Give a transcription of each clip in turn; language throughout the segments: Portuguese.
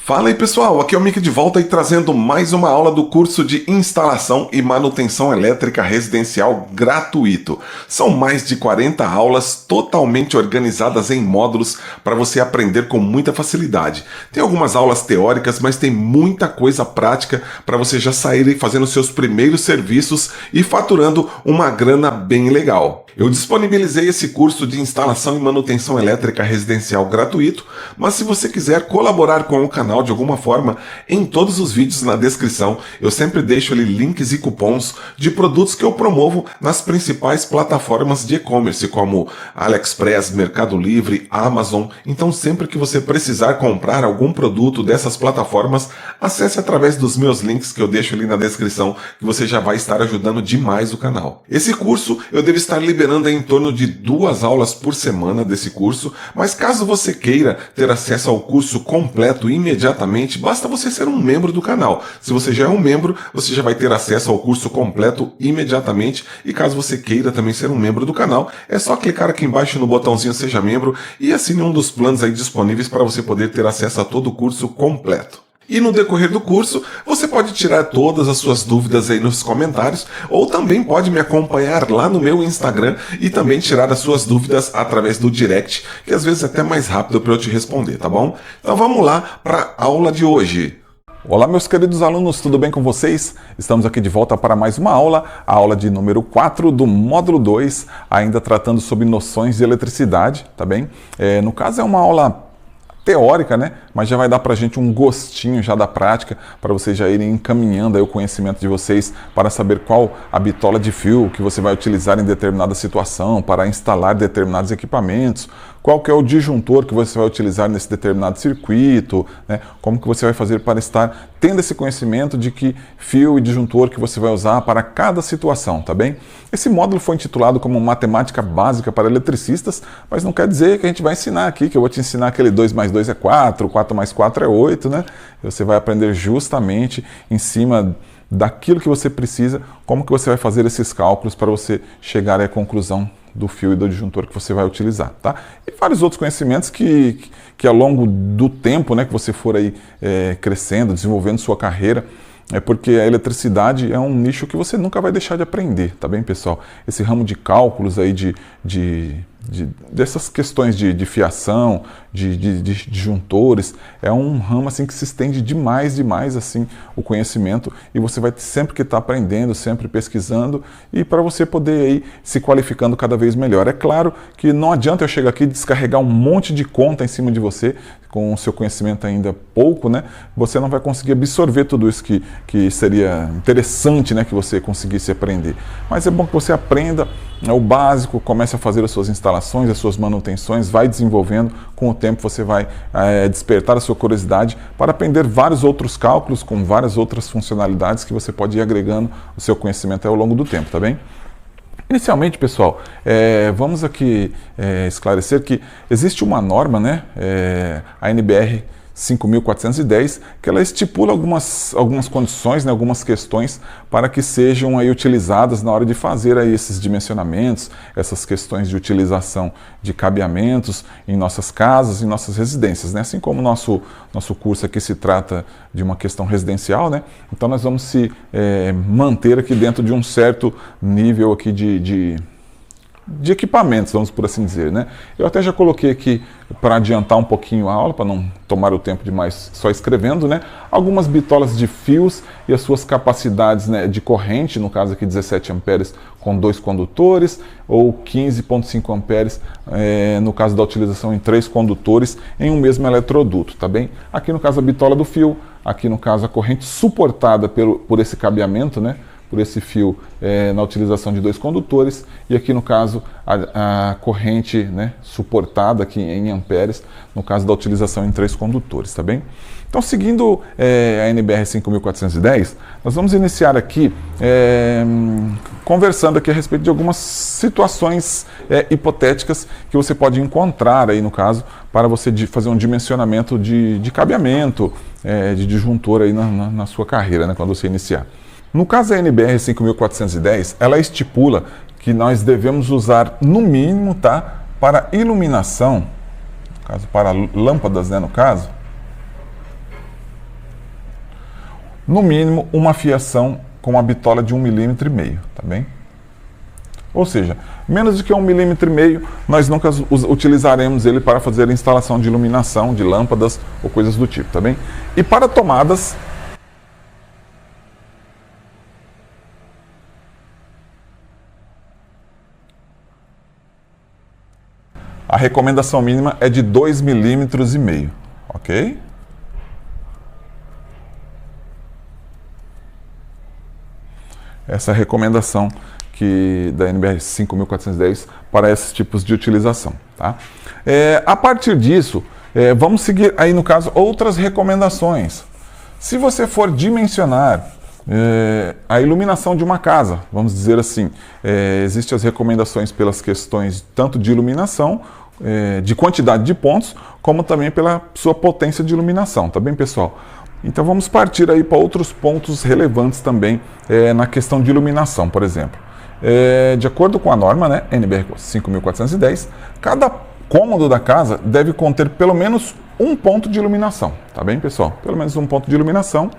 Fala aí pessoal, aqui é o Mick de volta e trazendo mais uma aula do curso de Instalação e Manutenção Elétrica Residencial gratuito. São mais de 40 aulas totalmente organizadas em módulos para você aprender com muita facilidade. Tem algumas aulas teóricas, mas tem muita coisa prática para você já sair fazendo seus primeiros serviços e faturando uma grana bem legal. Eu disponibilizei esse curso de Instalação e Manutenção Elétrica Residencial gratuito, mas se você quiser colaborar com o canal de alguma forma, em todos os vídeos na descrição eu sempre deixo ali links e cupons de produtos que eu promovo nas principais plataformas de e-commerce como AliExpress, Mercado Livre, Amazon. Então sempre que você precisar comprar algum produto dessas plataformas, acesse através dos meus links que eu deixo ali na descrição, que você já vai estar ajudando demais o canal. Esse curso eu devo estar liberando em torno de 2 aulas por semana desse curso, mas caso você queira ter acesso ao curso completo imediatamente, basta você ser um membro do canal. Se você já é um membro, você já vai ter acesso ao curso completo imediatamente, e caso você queira também ser um membro do canal, é só clicar aqui embaixo no botãozinho Seja Membro e assine um dos planos aí disponíveis para você poder ter acesso a todo o curso completo. E no decorrer do curso, você pode tirar todas as suas dúvidas aí nos comentários, ou também pode me acompanhar lá no meu Instagram e também tirar as suas dúvidas através do direct, que às vezes é até mais rápido para eu te responder, tá bom? Então vamos lá para a aula de hoje. Olá meus queridos alunos, tudo bem com vocês? Estamos aqui de volta para mais uma aula, a aula de número 4 do módulo 2, ainda tratando sobre noções de eletricidade, tá bem? No caso é uma aula teórica, né? Mas já vai dar pra gente um gostinho já da prática, para vocês já irem encaminhando aí o conhecimento de vocês para saber qual a bitola de fio que você vai utilizar em determinada situação, para instalar determinados equipamentos, qual que é o disjuntor que você vai utilizar nesse determinado circuito, né? Como que você vai fazer para estar tendo esse conhecimento de que fio e disjuntor que você vai usar para cada situação, tá bem? Esse módulo foi intitulado como Matemática Básica para Eletricistas, mas não quer dizer que a gente vai ensinar aqui, que eu vou te ensinar aquele 2 mais 2 é 4, 4 mais 4 é 8, né? Você vai aprender justamente em cima daquilo que você precisa, como que você vai fazer esses cálculos para você chegar à conclusão do fio e do disjuntor que você vai utilizar, tá? E vários outros conhecimentos que ao longo do tempo, né, que você for aí crescendo, desenvolvendo sua carreira, porque a eletricidade é um nicho que você nunca vai deixar de aprender, tá bem, pessoal? Esse ramo de cálculos aí dessas questões de fiação, de disjuntores, é um ramo assim que se estende demais assim o conhecimento, e você vai sempre que estar aprendendo, sempre pesquisando, e para você poder aí se qualificando cada vez melhor. É claro que não adianta eu chegar aqui e descarregar um monte de conta em cima de você, com o seu conhecimento ainda pouco, né? Você não vai conseguir absorver tudo isso que seria interessante, né, que você conseguisse aprender. Mas é bom que você aprenda o básico, comece a fazer as suas instalações, as suas manutenções, vai desenvolvendo, com o tempo você vai despertar a sua curiosidade para aprender vários outros cálculos com várias outras funcionalidades que você pode ir agregando o seu conhecimento ao longo do tempo, tá bem? Inicialmente, pessoal, vamos aqui esclarecer que existe uma norma, né, a NBR 5410, que ela estipula algumas condições, né, algumas questões para que sejam aí utilizadas na hora de fazer aí esses dimensionamentos, essas questões de utilização de cabeamentos em nossas casas, em nossas residências, né? Assim como o nosso curso aqui se trata de uma questão residencial, né? Então nós vamos se manter aqui dentro de um certo nível aqui de equipamentos, vamos por assim dizer, né? Eu até já coloquei aqui, para adiantar um pouquinho a aula, para não tomar o tempo demais só escrevendo, né? Algumas bitolas de fios e as suas capacidades, né, de corrente, no caso aqui 17 amperes com 2 condutores, ou 15,5 amperes no caso da utilização em 3 condutores em um mesmo eletroduto, tá bem? Aqui no caso a bitola do fio, aqui no caso a corrente suportada por esse cabeamento, né? Por esse fio na utilização de 2 condutores, e aqui no caso a corrente, né, suportada aqui em amperes, no caso da utilização em 3 condutores, tá bem? Então, seguindo a NBR 5410, nós vamos iniciar aqui conversando aqui a respeito de algumas situações hipotéticas que você pode encontrar aí no caso, para você fazer um dimensionamento de cabeamento, de disjuntor aí na sua carreira, né, quando você iniciar. No caso da NBR 5410, ela estipula que nós devemos usar no mínimo, tá, para iluminação, no caso para lâmpadas, né, no caso, no mínimo uma fiação com uma bitola de 1,5 mm, tá bem? Ou seja, menos do que 1,5 mm, nós nunca utilizaremos ele para fazer a instalação de iluminação, de lâmpadas ou coisas do tipo, tá bem? E para tomadas, a recomendação mínima é de 2,5 mm, ok? Essa é a recomendação da NBR 5410 para esses tipos de utilização. Tá? A partir disso, vamos seguir aí no caso outras recomendações. Se você for dimensionar a iluminação de uma casa, vamos dizer assim, existem as recomendações pelas questões tanto de iluminação, de quantidade de pontos, como também pela sua potência de iluminação, tá bem, pessoal? Então vamos partir aí para outros pontos relevantes também na questão de iluminação, por exemplo. De acordo com a norma, né, NBR 5410, cada cômodo da casa deve conter pelo menos um ponto de iluminação, tá bem, pessoal? Pelo menos um ponto de iluminação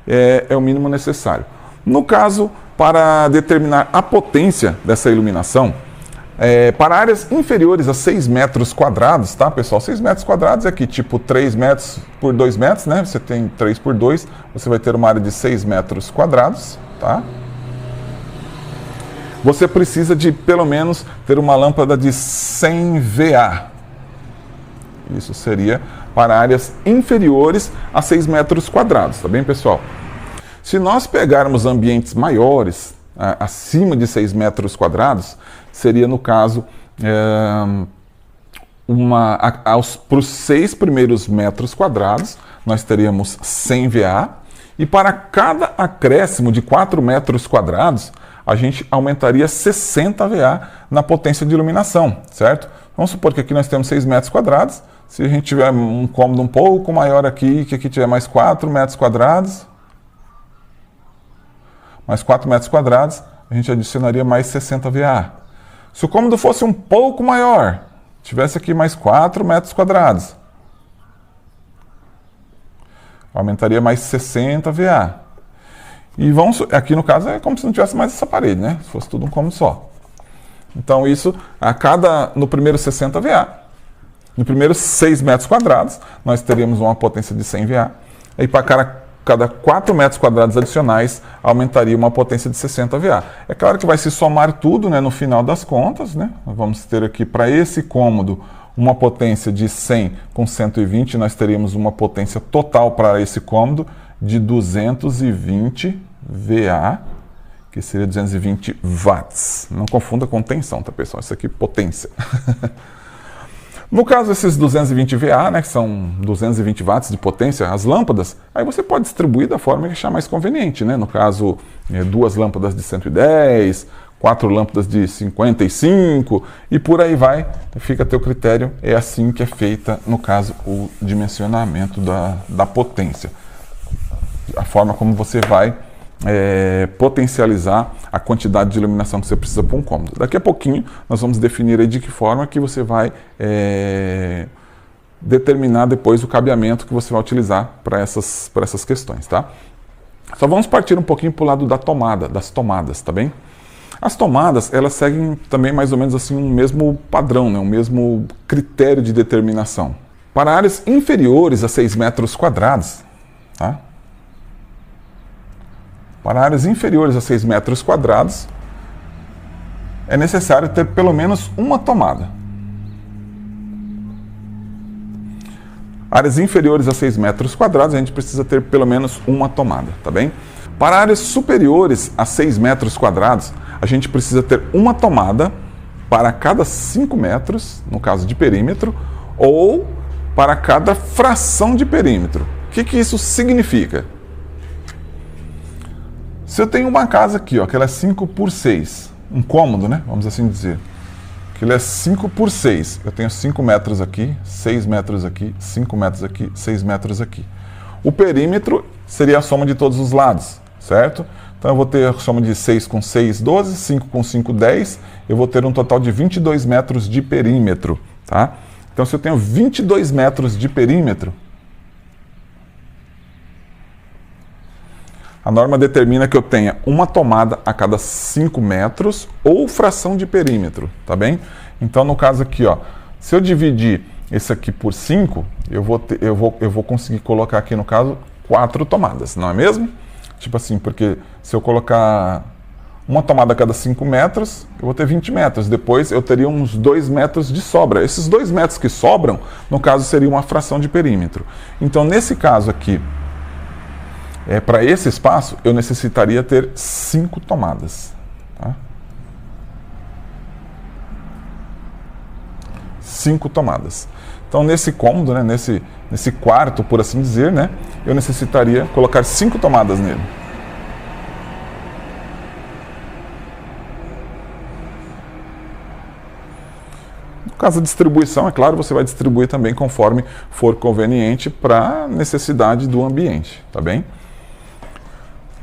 é o mínimo necessário. No caso, para determinar a potência dessa iluminação, para áreas inferiores a 6 metros quadrados, tá, pessoal? 6 metros quadrados é aqui, tipo 3 metros por 2 metros, né? Você tem 3 por 2, você vai ter uma área de 6 metros quadrados, tá? Você precisa de, pelo menos, ter uma lâmpada de 100 VA. Isso seria para áreas inferiores a 6 metros quadrados, tá bem, pessoal? Se nós pegarmos ambientes maiores, acima de 6 metros quadrados, seria, no caso, para os 6 primeiros metros quadrados, nós teríamos 100 VA, e para cada acréscimo de 4 metros quadrados, a gente aumentaria 60 VA na potência de iluminação, certo? Vamos supor que aqui nós temos 6 metros quadrados, se a gente tiver um cômodo um pouco maior aqui, que aqui tiver mais 4 metros quadrados, a gente adicionaria mais 60 VA. Se o cômodo fosse um pouco maior, tivesse aqui mais 4 metros quadrados, aumentaria mais 60 VA. E aqui no caso é como se não tivesse mais essa parede, né? Se fosse tudo um cômodo só. Então isso, no primeiro 60 VA, no primeiro 6 metros quadrados, nós teríamos uma potência de 100 VA. E para cada 4 metros quadrados adicionais, aumentaria uma potência de 60 VA. É claro que vai se somar tudo, né, no final das contas, né? Nós vamos ter aqui para esse cômodo uma potência de 100 com 120, nós teríamos uma potência total para esse cômodo de 220 VA, que seria 220 watts. Não confunda com tensão, tá, pessoal? Isso aqui é potência. No caso, esses 220 VA, né, que são 220 watts de potência, as lâmpadas, aí você pode distribuir da forma que achar mais conveniente, né? No caso, 2 lâmpadas de 110, 4 lâmpadas de 55 e por aí vai. Fica a teu critério, é assim que é feita, no caso, o dimensionamento da potência. A forma como você vai potencializar a quantidade de iluminação que você precisa para um cômodo. Daqui a pouquinho nós vamos definir aí de que forma que você vai determinar depois o cabeamento que você vai utilizar para essas questões, tá? Só vamos partir um pouquinho para o lado das tomadas, tá bem? As tomadas, elas seguem também mais ou menos assim um mesmo padrão, né? Um mesmo critério de determinação. Para áreas inferiores a 6 metros quadrados, tá? Para áreas inferiores a 6 metros quadrados, é necessário ter pelo menos uma tomada. Áreas inferiores a 6 metros quadrados, a gente precisa ter pelo menos uma tomada, tá bem? Para áreas superiores a 6 metros quadrados, a gente precisa ter uma tomada para cada 5 metros, no caso de perímetro, ou para cada fração de perímetro. O que isso significa? Se eu tenho uma casa aqui, ó, que ela é 5 por 6, um cômodo, né? Vamos assim dizer. Que ele é 5 por 6. Eu tenho 5 metros aqui, 6 metros aqui, 5 metros aqui, 6 metros aqui. O perímetro seria a soma de todos os lados, certo? Então eu vou ter a soma de 6 com 6, 12, 5 com 5, 10. Eu vou ter um total de 22 metros de perímetro, tá? Então se eu tenho 22 metros de perímetro, A norma determina que eu tenha uma tomada a cada 5 metros ou fração de perímetro, tá bem? Então, no caso aqui, ó, se eu dividir esse aqui por 5, eu vou conseguir colocar aqui, no caso, 4 tomadas, não é mesmo? Tipo assim, porque se eu colocar uma tomada a cada 5 metros, eu vou ter 20 metros. Depois eu teria uns 2 metros de sobra. Esses 2 metros que sobram, no caso, seria uma fração de perímetro. Então, nesse caso aqui, para esse espaço, eu necessitaria ter 5 tomadas. Tá? 5 tomadas. Então, nesse cômodo, né, nesse quarto, por assim dizer, né, eu necessitaria colocar 5 tomadas nele. No caso da distribuição, é claro, você vai distribuir também conforme for conveniente para a necessidade do ambiente, tá bem?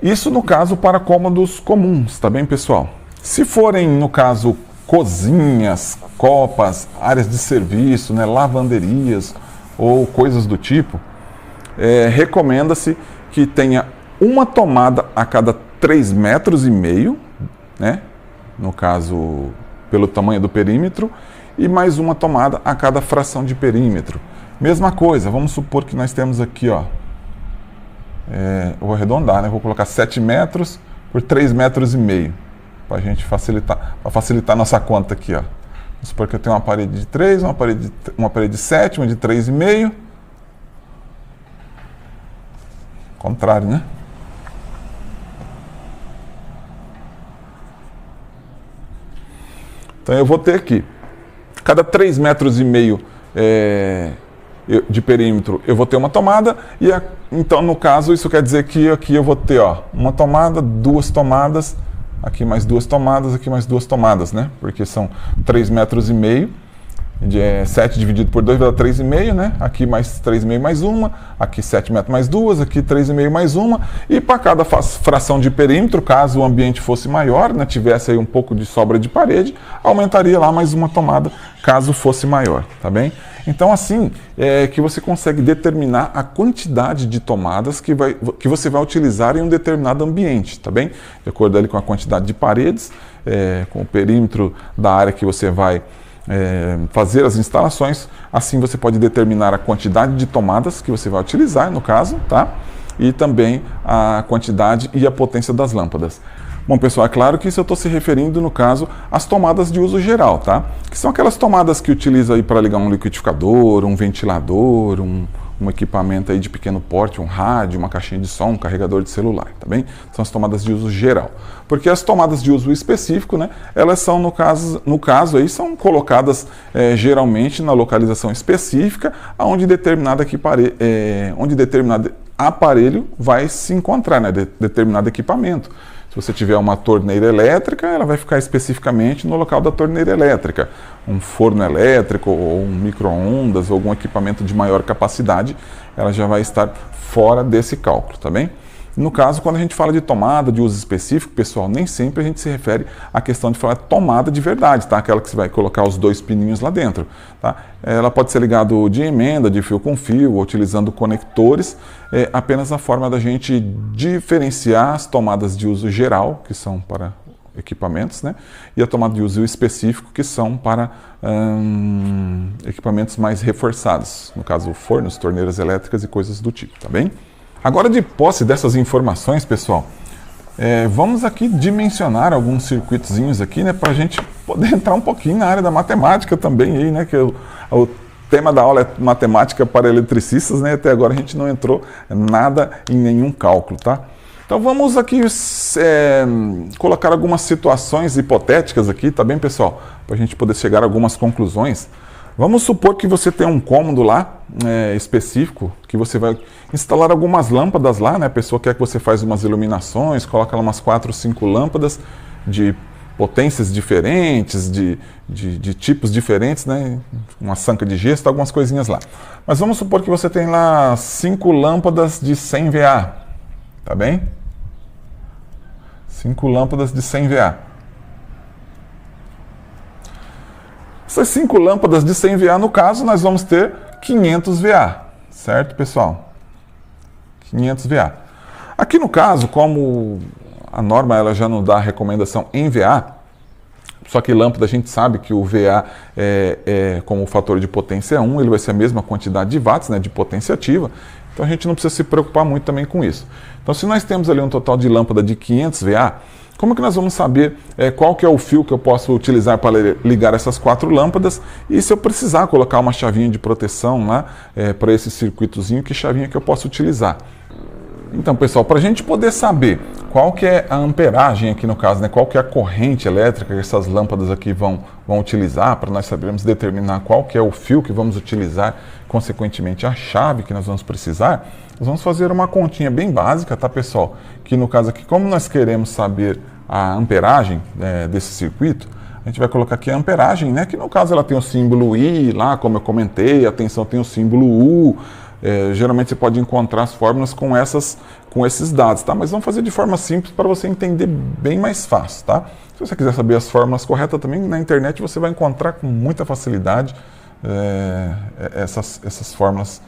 Isso no caso para cômodos comuns, tá bem, pessoal? Se forem, no caso, cozinhas, copas, áreas de serviço, né, lavanderias ou coisas do tipo, recomenda-se que tenha uma tomada a cada 3,5 metros, né, no caso, pelo tamanho do perímetro, e mais uma tomada a cada fração de perímetro. Mesma coisa, vamos supor que nós temos aqui, ó, eu vou arredondar, né? Vou colocar 7 metros por 3,5 metros, para a gente facilitar a nossa conta aqui, ó. Vamos supor que eu tenho uma parede de 3, uma parede de 7, uma de 3,5. Contrário, né? Então eu vou ter aqui, cada 3,5 metros de perímetro, eu vou ter uma tomada, e então, no caso, isso quer dizer que aqui eu vou ter, ó, uma tomada, 2 tomadas, aqui mais 2 tomadas, aqui mais 2 tomadas, né? Porque são 3,5 metros, 7 dividido por 2 vai dar 3,5, né? Aqui mais 3,5 mais uma, aqui 7 metros mais 2, aqui 3,5 mais uma, e para cada fração de perímetro, caso o ambiente fosse maior, né, tivesse aí um pouco de sobra de parede, aumentaria lá mais uma tomada, caso fosse maior, tá bem? Então, assim, que você consegue determinar a quantidade de tomadas que você vai utilizar em um determinado ambiente, tá bem? De acordo ali com a quantidade de paredes, com o perímetro da área que você vai fazer as instalações, assim você pode determinar a quantidade de tomadas que você vai utilizar, no caso, tá? E também a quantidade e a potência das lâmpadas. Bom, pessoal, é claro que isso eu estou se referindo, no caso, às tomadas de uso geral, tá? Que são aquelas tomadas que utiliza aí para ligar um liquidificador, um ventilador, um equipamento aí de pequeno porte, um rádio, uma caixinha de som, um carregador de celular, tá bem? São as tomadas de uso geral. Porque as tomadas de uso específico, né, elas são, no caso aí, são colocadas geralmente na localização específica, onde determinado aparelho vai se encontrar, né, determinado equipamento. Se você tiver uma torneira elétrica, ela vai ficar especificamente no local da torneira elétrica. Um forno elétrico, ou um micro-ondas, ou algum equipamento de maior capacidade, ela já vai estar fora desse cálculo, tá bem? No caso, quando a gente fala de tomada de uso específico, pessoal, nem sempre a gente se refere à questão de falar tomada de verdade, tá? Aquela que você vai colocar os 2 pininhos lá dentro, tá? Ela pode ser ligada de emenda, de fio com fio, utilizando conectores, apenas a forma da gente diferenciar as tomadas de uso geral, que são para equipamentos, né? E a tomada de uso específico, que são para equipamentos mais reforçados, no caso fornos, torneiras elétricas e coisas do tipo, tá bem? Agora, de posse dessas informações, pessoal, vamos aqui dimensionar alguns circuitozinhos aqui, né, para a gente poder entrar um pouquinho na área da matemática também, aí, né, que o tema da aula é matemática para eletricistas, né, até agora a gente não entrou nada em nenhum cálculo, tá? Então vamos aqui colocar algumas situações hipotéticas aqui, tá bem, pessoal? Para a gente poder chegar a algumas conclusões. Vamos supor que você tem um cômodo lá específico, que você vai instalar algumas lâmpadas lá, né? A pessoa quer que você faça umas iluminações, coloca lá umas 4 ou 5 lâmpadas de potências diferentes, de tipos diferentes, né? Uma sanca de gesso, algumas coisinhas lá. Mas vamos supor que você tem lá 5 lâmpadas de 100 VA, tá bem? 5 lâmpadas de 100 VA. Essas 5 lâmpadas de 100 VA, no caso, nós vamos ter 500 VA, certo, pessoal? 500 VA. A Aqui no caso, como a norma ela já não dá recomendação em VA, só que lâmpada a gente sabe que o VA como o fator de potência é 1, ele vai ser a mesma quantidade de watts, né, de potência ativa, então a gente não precisa se preocupar muito também com isso. Então se nós temos ali um total de lâmpada de 500 VA, como que nós vamos saber qual que é o fio que eu posso utilizar para ligar essas 4 lâmpadas e se eu precisar colocar uma chavinha de proteção lá para esse circuitozinho, que chavinha que eu posso utilizar? Então, pessoal, para a gente poder saber qual que é a amperagem aqui no caso, né, qual que é a corrente elétrica que essas lâmpadas aqui vão utilizar, para nós sabermos determinar qual que é o fio que vamos utilizar, consequentemente a chave que nós vamos precisar, nós vamos fazer uma continha bem básica, tá, pessoal? Que no caso aqui, como nós queremos saber a amperagem desse circuito, a gente vai colocar aqui a amperagem, né, que no caso ela tem o símbolo I lá, como eu comentei, a tensão tem o símbolo U. Geralmente você pode encontrar as fórmulas com esses dados, tá? Mas vamos fazer de forma simples para você entender bem mais fácil, tá? Se você quiser saber as fórmulas corretas também, na internet você vai encontrar com muita facilidade essas fórmulas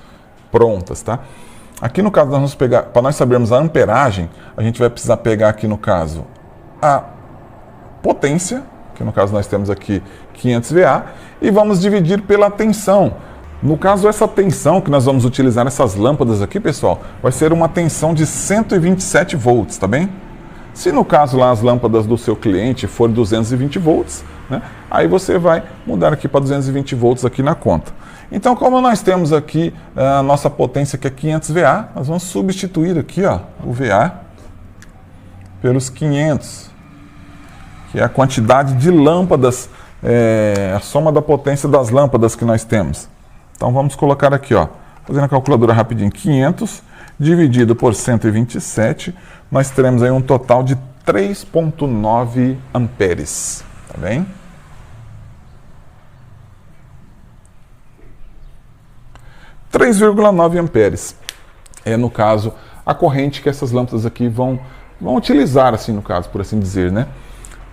prontas, tá? Aqui no caso nós vamos pegar, para nós sabermos a amperagem, a gente vai precisar pegar aqui no caso a potência, que no caso nós temos aqui 500 VA, e vamos dividir pela tensão. No caso, essa tensão que nós vamos utilizar nessas lâmpadas aqui, pessoal, vai ser uma tensão de 127 volts, tá bem? Se no caso lá as lâmpadas do seu cliente for 220 volts, né, aí você vai mudar aqui para 220 volts aqui na conta. Então, como nós temos aqui a nossa potência que é 500 VA, nós vamos substituir aqui, ó, o VA pelos 500, que é a quantidade de lâmpadas, a soma da potência das lâmpadas que nós temos. Então vamos colocar aqui, ó, fazendo a calculadora rapidinho, 500 dividido por 127, nós teremos aí um total de 3,9 amperes, tá bem? — 3,9 amperes é, no caso, a corrente que essas lâmpadas aqui vão utilizar, assim, no caso, por assim dizer, né?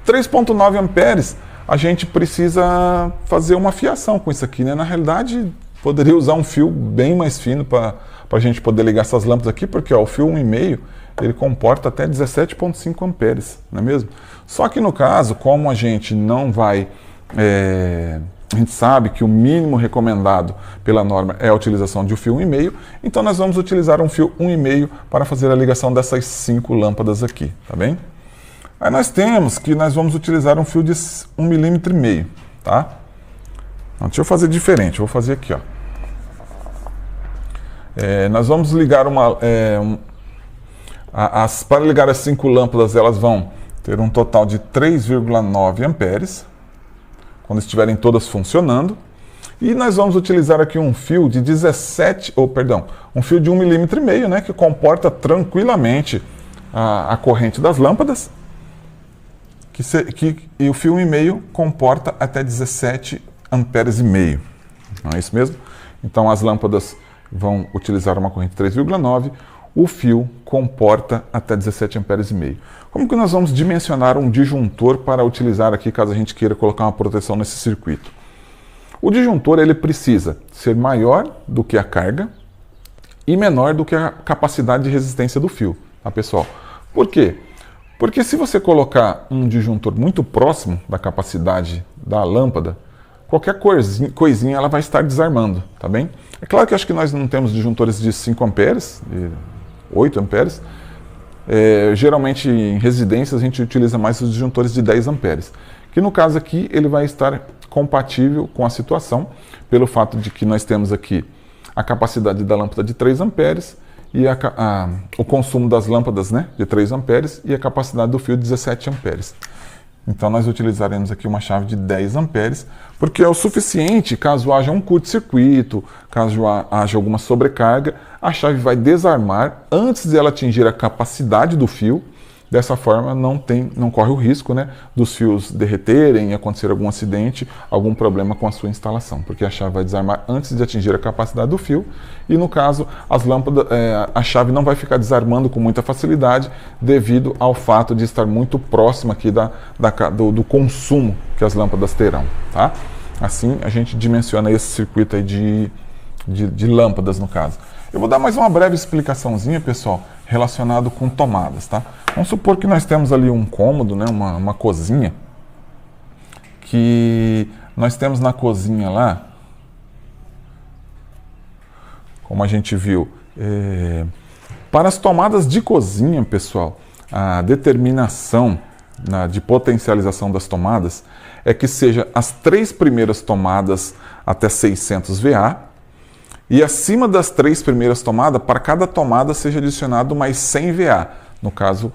3,9 amperes, a gente precisa fazer uma fiação com isso aqui, né? Na realidade, poderia usar um fio bem mais fino para a gente poder ligar essas lâmpadas aqui, porque ó, o fio 1,5 ele comporta até 17,5 amperes, não é mesmo? Só que no caso, como a gente não vai, a gente sabe que o mínimo recomendado pela norma é a utilização de um fio 1,5, então nós vamos utilizar um fio 1,5 para fazer a ligação dessas 5 lâmpadas aqui, tá bem? Aí nós temos que nós vamos utilizar um fio de 1,5 mm, tá? Então, deixa eu fazer diferente, eu vou fazer aqui, ó. Nós vamos ligar para ligar as 5 lâmpadas, elas vão ter um total de 3,9 amperes, quando estiverem todas funcionando. E nós vamos utilizar aqui um fio de um fio de 1,5 mm, né, que comporta tranquilamente a corrente das lâmpadas. E o fio 1,5 comporta até 17 amperes e meio. Não é isso mesmo? Então as lâmpadas vão utilizar uma corrente 3,9, o fio comporta até 17 amperes e meio. Como que nós vamos dimensionar um disjuntor para utilizar aqui, caso a gente queira colocar uma proteção nesse circuito? O disjuntor ele precisa ser maior do que a carga e menor do que a capacidade de resistência do fio, tá, pessoal? Por quê? Porque se você colocar um disjuntor muito próximo da capacidade da lâmpada, qualquer coisinha ela vai estar desarmando, tá bem? É claro que eu acho que nós não temos disjuntores de 5 amperes, de 8 amperes. Geralmente em residências a gente utiliza mais os disjuntores de 10 amperes, que no caso aqui ele vai estar compatível com a situação, pelo fato de que nós temos aqui a capacidade da lâmpada de 3 amperes e o consumo das lâmpadas, né, de 3 amperes e a capacidade do fio de 17 amperes. Então nós utilizaremos aqui uma chave de 10 amperes, porque é o suficiente caso haja um curto-circuito, caso haja alguma sobrecarga, a chave vai desarmar antes de ela atingir a capacidade do fio. Dessa forma não corre o risco, né, dos fios derreterem e acontecer algum acidente, algum problema com a sua instalação, porque a chave vai desarmar antes de atingir a capacidade do fio e no caso as lâmpadas, a chave não vai ficar desarmando com muita facilidade devido ao fato de estar muito próxima aqui do consumo que as lâmpadas terão, tá? Assim a gente dimensiona esse circuito aí de lâmpadas no caso. Eu vou dar mais uma breve explicaçãozinha, pessoal, relacionado com tomadas, tá? Vamos supor que nós temos ali um cômodo, né, uma cozinha, que nós temos na cozinha lá, como a gente viu, para as tomadas de cozinha, pessoal, a determinação de potencialização das tomadas é que seja as 3 primeiras tomadas até 600 VA e acima das 3 primeiras tomadas, para cada tomada seja adicionado mais 100 VA. No caso,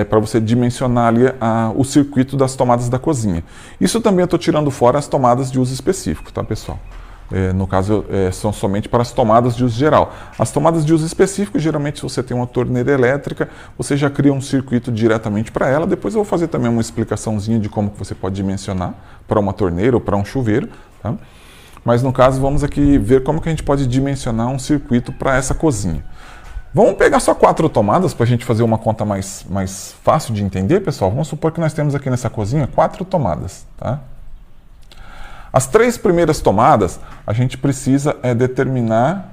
para você dimensionar ali o circuito das tomadas da cozinha. Isso também eu estou tirando fora as tomadas de uso específico, tá, pessoal? No caso, são somente para as tomadas de uso geral. As tomadas de uso específico, geralmente, se você tem uma torneira elétrica, você já cria um circuito diretamente para ela. Depois eu vou fazer também uma explicaçãozinha de como que você pode dimensionar para uma torneira ou para um chuveiro, tá? Mas no caso, vamos aqui ver como que a gente pode dimensionar um circuito para essa cozinha. Vamos pegar só 4 tomadas para a gente fazer uma conta mais fácil de entender, pessoal? Vamos supor que nós temos aqui nessa cozinha 4 tomadas, tá? As 3 primeiras tomadas, a gente precisa determinar,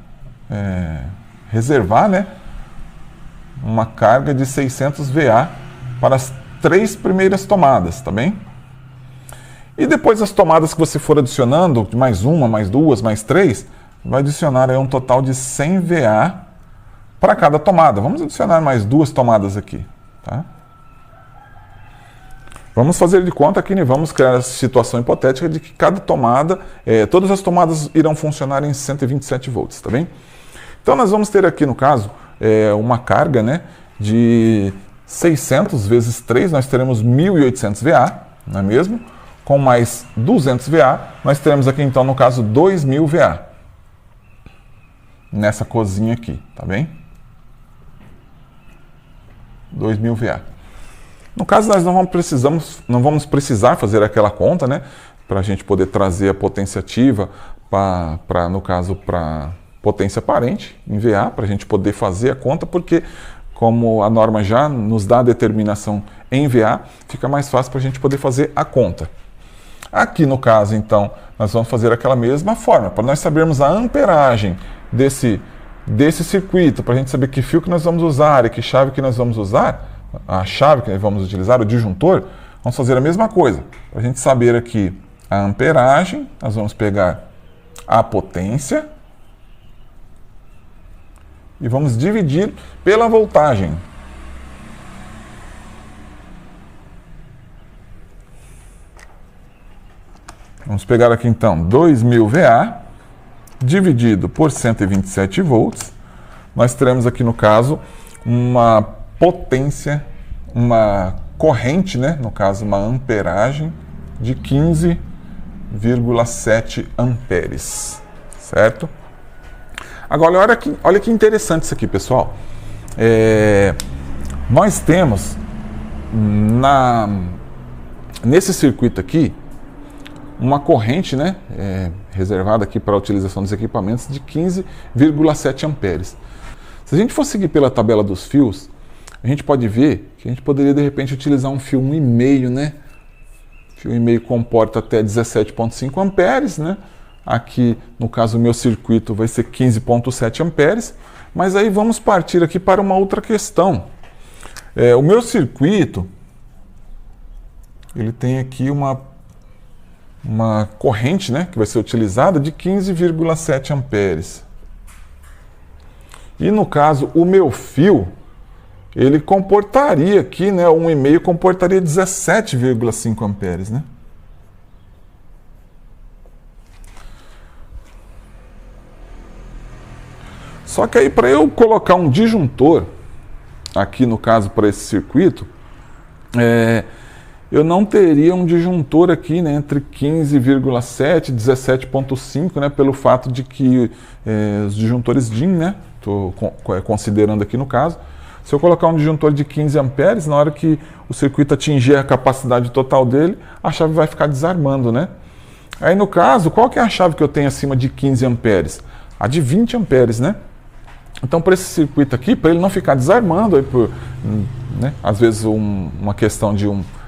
reservar, né, uma carga de 600 VA para as 3 primeiras tomadas, tá bem? E depois as tomadas que você for adicionando, mais uma, mais 2, mais 3, vai adicionar aí um total de 100 VA para cada tomada. Vamos adicionar mais 2 tomadas aqui, tá? Vamos fazer de conta que vamos criar essa situação hipotética de que cada tomada, todas as tomadas irão funcionar em 127 volts, tá bem? Então nós vamos ter aqui no caso uma carga, né, de 600 vezes 3, nós teremos 1.800 VA, não é mesmo? Com mais 200 VA, nós teremos aqui então no caso 2.000 VA nessa cozinha aqui, tá bem? 2.000 VA. No caso, nós não vamos precisar fazer aquela conta, né, para a gente poder trazer a potência ativa no caso, para potência aparente em VA, para a gente poder fazer a conta, porque como a norma já nos dá a determinação em VA, fica mais fácil para a gente poder fazer a conta. Aqui no caso, então, nós vamos fazer aquela mesma forma, para nós sabermos a amperagem desse circuito, para a gente saber que fio que nós vamos usar e que chave que nós vamos usar, a chave que nós vamos utilizar, o disjuntor, vamos fazer a mesma coisa. Para a gente saber aqui a amperagem, nós vamos pegar a potência e vamos dividir pela voltagem. Vamos pegar aqui então 2.000 VA dividido por 127 volts. Nós teremos aqui no caso uma potência, uma corrente, né? No caso, uma amperagem de 15,7 amperes, certo? Agora, olha que interessante isso aqui, pessoal. Nós temos nesse circuito aqui uma corrente, né? Reservada aqui para a utilização dos equipamentos de 15,7 amperes. Se a gente for seguir pela tabela dos fios, a gente pode ver que a gente poderia, de repente, utilizar um fio 1,5, né? Fio 1,5 comporta até 17,5 amperes, né? Aqui, no caso, o meu circuito vai ser 15,7 amperes. Mas aí vamos partir aqui para uma outra questão. O meu circuito, ele tem aqui uma corrente, né? Que vai ser utilizada de 15,7 amperes. E, no caso, o meu fio, ele comportaria aqui, né, 1,5 comportaria 17,5 amperes, né? Só que aí para eu colocar um disjuntor, aqui no caso para esse circuito, eu não teria um disjuntor aqui, né, entre 15,7 e 17,5, né, pelo fato de que os disjuntores DIN, né, estou considerando aqui no caso, se eu colocar um disjuntor de 15 amperes, na hora que o circuito atingir a capacidade total dele, a chave vai ficar desarmando, né? Aí no caso, qual que é a chave que eu tenho acima de 15 amperes? A de 20 amperes, né? Então, para esse circuito aqui, para ele não ficar desarmando, aí né, às vezes uma questão de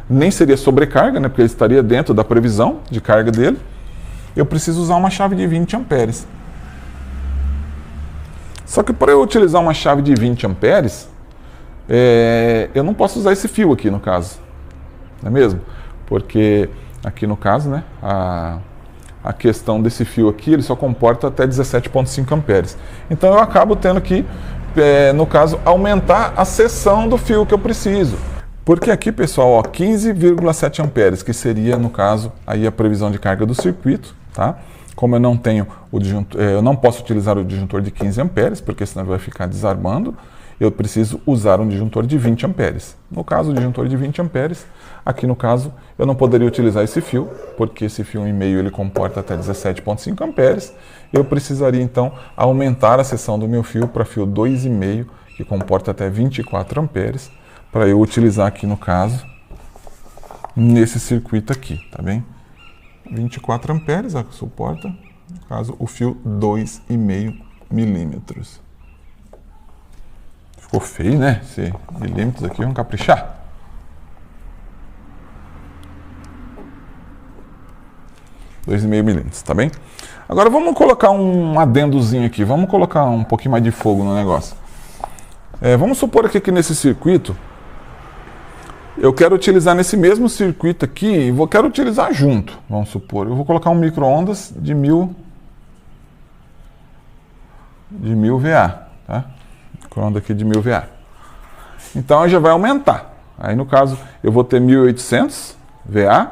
nem seria sobrecarga, né, porque ele estaria dentro da previsão de carga dele, eu preciso usar uma chave de 20 amperes. Só que para eu utilizar uma chave de 20 amperes, eu não posso usar esse fio aqui no caso, não é mesmo? Porque aqui no caso, né, a questão desse fio aqui, ele só comporta até 17,5 amperes. Então eu acabo tendo que, no caso, aumentar a seção do fio que eu preciso. Porque aqui, pessoal, ó, 15,7 amperes, que seria, no caso, aí a previsão de carga do circuito, tá? Como eu não tenho o disjuntor, eu não posso utilizar o disjuntor de 15 amperes, porque senão vai ficar desarmando, eu preciso usar um disjuntor de 20 amperes. No caso, o disjuntor de 20 amperes, aqui no caso, eu não poderia utilizar esse fio, porque esse fio 1,5 ele comporta até 17,5 amperes. Eu precisaria, então, aumentar a seção do meu fio para fio 2,5, que comporta até 24 amperes, para eu utilizar aqui no caso, nesse circuito aqui, tá bem? 24 amperes, suporta, no caso, o fio 2,5 milímetros. Ficou feio, né? Esse milímetros aqui, vamos caprichar. — 2,5 milímetros, tá bem? Agora vamos colocar um adendozinho aqui, vamos colocar um pouquinho mais de fogo no negócio. Vamos supor aqui que nesse circuito, eu quero utilizar nesse mesmo circuito aqui, e quero utilizar junto, vamos supor. Eu vou colocar um micro-ondas de 1000 VA, tá? Micro-ondas aqui de 1000 VA. Então já vai aumentar. Aí no caso, eu vou ter 1800 VA,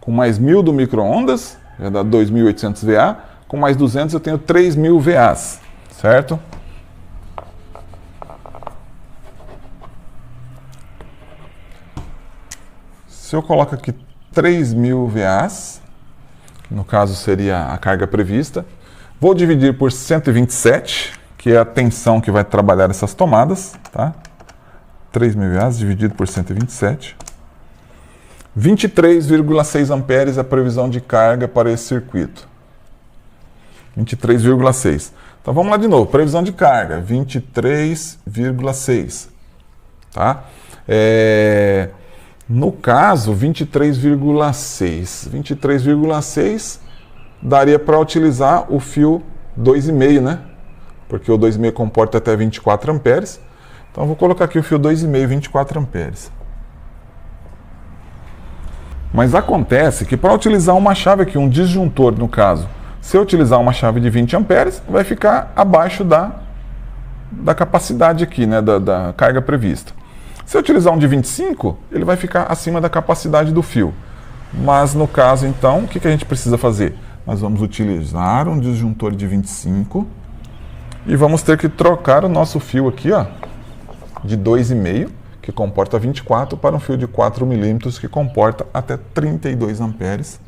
com mais 1000 do micro-ondas, já dá 2800 VA, com mais 200 eu tenho 3000 VAs, certo? Se eu coloco aqui 3000 VAs, que no caso seria a carga prevista, vou dividir por 127, que é a tensão que vai trabalhar essas tomadas, tá? 3000 VAs dividido por 127. 23,6 amperes é a previsão de carga para esse circuito. 23,6. Então vamos lá de novo. Previsão de carga, 23,6. Tá? No caso, 23,6. 23,6 daria para utilizar o fio 2,5, né? Porque o 2,5 comporta até 24 amperes. Então vou colocar aqui o fio 2,5, 24 amperes. Mas acontece que para utilizar uma chave aqui, um disjuntor no caso, se eu utilizar uma chave de 20 amperes, vai ficar abaixo da capacidade aqui, né, da carga prevista. Se eu utilizar um de 25, ele vai ficar acima da capacidade do fio. Mas no caso, então, o que a gente precisa fazer? Nós vamos utilizar um disjuntor de 25 e vamos ter que trocar o nosso fio aqui, ó, de 2,5, que comporta 24, para um fio de 4 milímetros, que comporta até 32 amperes.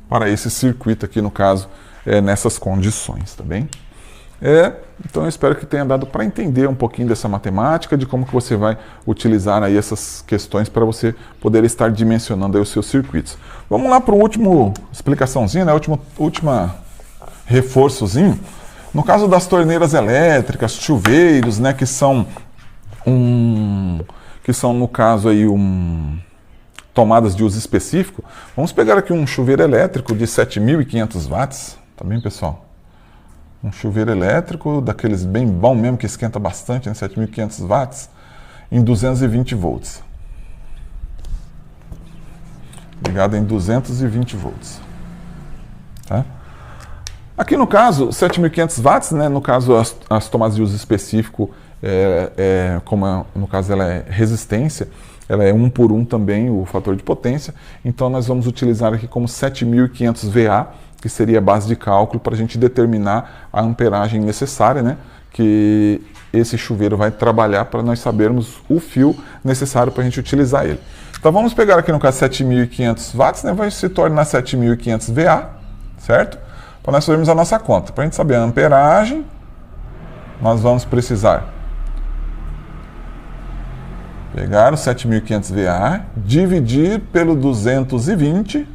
Para esse circuito aqui, no caso, nessas condições, tá bem? Então eu espero que tenha dado para entender um pouquinho dessa matemática, de como que você vai utilizar aí essas questões para você poder estar dimensionando aí os seus circuitos. Vamos lá para o último explicaçãozinho, né? Última reforçozinho. No caso das torneiras elétricas, chuveiros, né, que são no caso aí tomadas de uso específico, vamos pegar aqui um chuveiro elétrico de 7.500 watts, tá bem, pessoal? Um chuveiro elétrico daqueles bem bom mesmo, que esquenta bastante, né, 7.500 watts, em 220 volts. Ligado em 220 volts. Tá? Aqui no caso, 7.500 watts, né, no caso as tomadas de uso específico, como no caso ela é resistência, ela é 1 por 1 também o fator de potência, então nós vamos utilizar aqui como 7.500 VA, que seria a base de cálculo para a gente determinar a amperagem necessária, né, que esse chuveiro vai trabalhar para nós sabermos o fio necessário para a gente utilizar ele. Então vamos pegar aqui no caso 7.500 watts, né, vai se tornar 7.500 VA, certo? Para nós fazermos a nossa conta. Para a gente saber a amperagem, nós vamos precisar pegar o 7.500 VA, dividir pelo 220,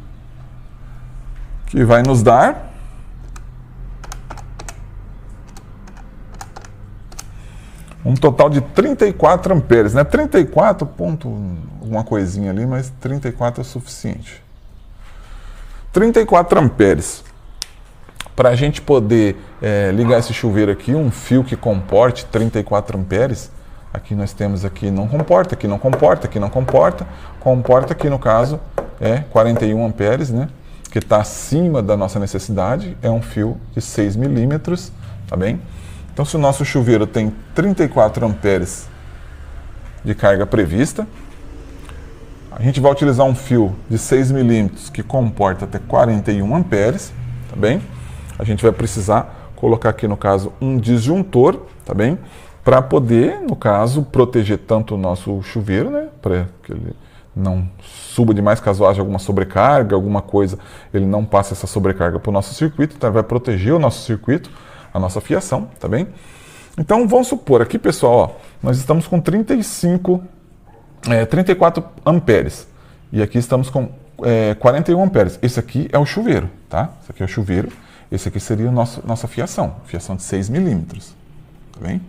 que vai nos dar um total de 34 amperes, né? 34 ponto alguma coisinha ali, mas 34 é o suficiente. 34 amperes. para a gente poder ligar esse chuveiro aqui, um fio que comporte 34 amperes, aqui nós temos aqui não comporta, aqui não comporta, aqui não comporta, comporta aqui no caso 41 amperes, né? Que está acima da nossa necessidade, é um fio de 6 milímetros, tá bem? Então se o nosso chuveiro tem 34 amperes de carga prevista, a gente vai utilizar um fio de 6 milímetros que comporta até 41 amperes, tá bem? A gente vai precisar colocar aqui no caso um disjuntor, tá bem? Para poder, no caso, proteger tanto o nosso chuveiro, né? Para que ele não suba demais, caso haja alguma sobrecarga, alguma coisa, ele não passe essa sobrecarga para o nosso circuito, então ele vai proteger o nosso circuito, a nossa fiação, tá bem? Então vamos supor, aqui pessoal, ó, nós estamos com 34 amperes, e aqui estamos com 41 amperes, esse aqui é o chuveiro, tá? Esse aqui é o chuveiro, esse aqui seria nossa fiação de 6 milímetros, tá bem?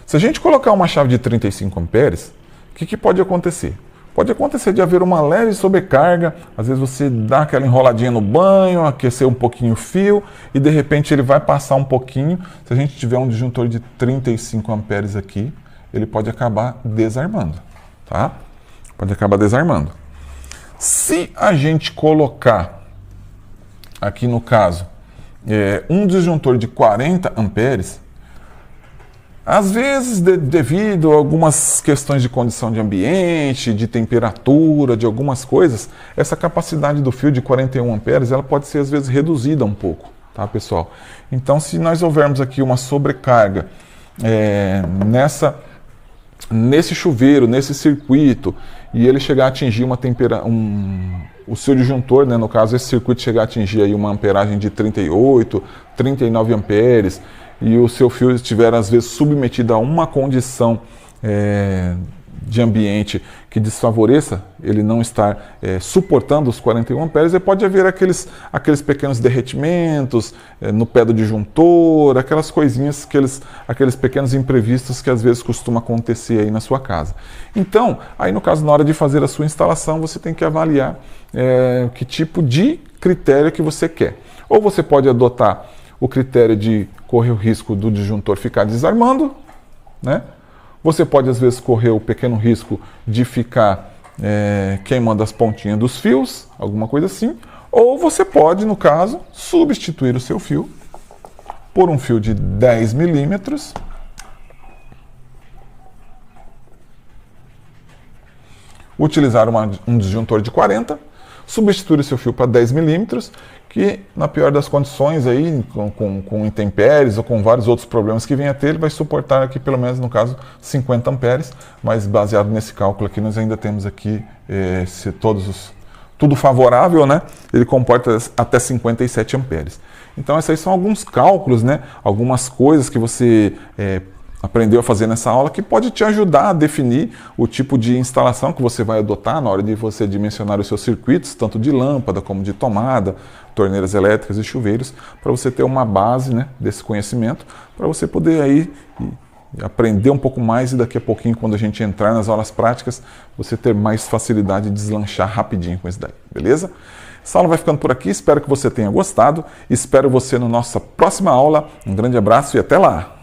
Se a gente colocar uma chave de 35 amperes, o que pode acontecer? Pode acontecer de haver uma leve sobrecarga, às vezes você dá aquela enroladinha no banho, aquecer um pouquinho o fio e de repente ele vai passar um pouquinho. Se a gente tiver um disjuntor de 35 amperes aqui, ele pode acabar desarmando, tá? Pode acabar desarmando. Se a gente colocar aqui no caso um disjuntor de 40 amperes, às vezes, devido a algumas questões de condição de ambiente, de temperatura, de algumas coisas, essa capacidade do fio de 41 amperes, ela pode ser às vezes reduzida um pouco, tá, pessoal? Então, se nós houvermos aqui uma sobrecarga nesse chuveiro, nesse circuito, e ele chegar a atingir o seu disjuntor, né, no caso, esse circuito chegar a atingir aí uma amperagem de 38, 39 amperes, e o seu fio estiver, às vezes, submetido a uma condição de ambiente que desfavoreça ele não estar suportando os 41 amperes, e pode haver aqueles pequenos derretimentos no pé do disjuntor, aquelas coisinhas, aqueles pequenos imprevistos que às vezes costuma acontecer aí na sua casa. Então, aí no caso, na hora de fazer a sua instalação, você tem que avaliar que tipo de critério que você quer. Ou você pode adotar o critério de correr o risco do disjuntor ficar desarmando, né? Você pode, às vezes, correr o pequeno risco de ficar queimando as pontinhas dos fios, alguma coisa assim. Ou você pode, no caso, substituir o seu fio por um fio de 10 milímetros. Utilizar um disjuntor de 40, substituir o seu fio para 10 milímetros, que na pior das condições, aí, com intempéries ou com vários outros problemas que venha a ter, ele vai suportar aqui pelo menos, no caso, 50 amperes, mas baseado nesse cálculo aqui, nós ainda temos aqui, tudo favorável, né? Ele comporta até 57 amperes. Então, esses aí são alguns cálculos, né? Algumas coisas que você aprendeu a fazer nessa aula que pode te ajudar a definir o tipo de instalação que você vai adotar na hora de você dimensionar os seus circuitos, tanto de lâmpada como de tomada, torneiras elétricas e chuveiros, para você ter uma base, né, desse conhecimento, para você poder aí aprender um pouco mais e daqui a pouquinho, quando a gente entrar nas aulas práticas, você ter mais facilidade de deslanchar rapidinho com isso daí, beleza? Essa aula vai ficando por aqui, espero que você tenha gostado, espero você na nossa próxima aula, um grande abraço e até lá!